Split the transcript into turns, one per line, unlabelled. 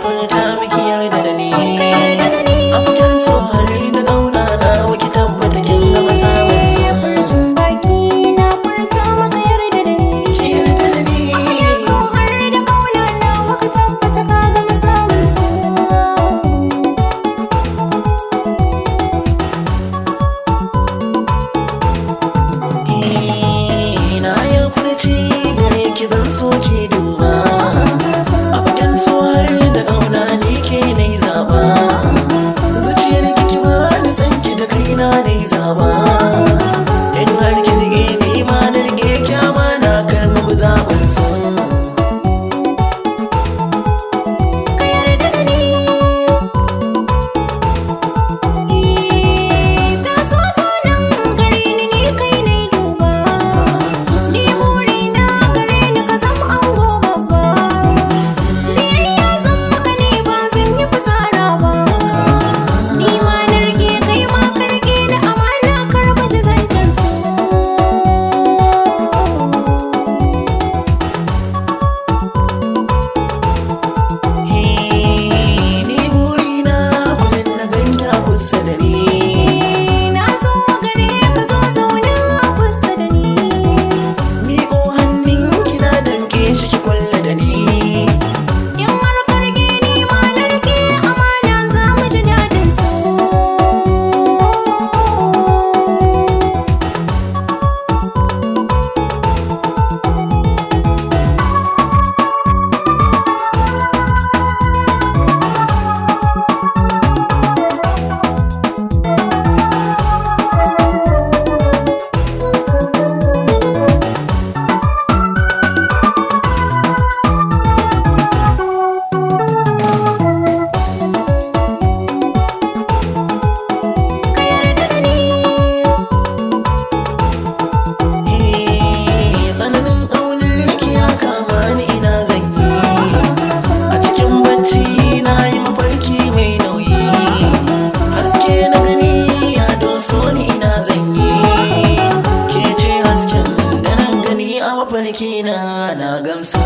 furta miki yarda da ni. Amken so hali da ƙauna na waki tabbata kin gama samun so.
Baki na furta maka yarda da ni.
Ki yarda da ni.
Amken so har da ƙauna na waka tabbata ka gama samun so.
Na yi furci gare ki zan so ki duba. Amken so har da ƙauna ni ke na yi zaba. Zuciyar ki ba ni san ki da kaina na yi zaba. In har ki rige ni ma na rige kyama na kar mu bi zaɓin so.
Ka yarda da ni. Ta so zo nan gare ni kai ne duba. Ni burina gare ni ka zama ango babba. Biyayya zan maka ne ba zan yi fusara ba. Ni ma na rike kai ma ka rike ni amana kar ba ji zancen so.
Ni burina kullum na ganta kusa da ni.
Na zo gare ka zo zauna kusa da ni.
Miƙo hannun kina damƙe shi ki kulle da ni.
In har ka rike ni ma na rike amana za mu ji daɗin so. Ka yarda da ni.
Tsananin ƙaunar ki ya kama ni ina zan yi. A cikin bacci na yi mafarki mai nauyi. Haske na gani ya doso ni ina zan yi. Ke ce hasken da na gani a mafarki na gamsu.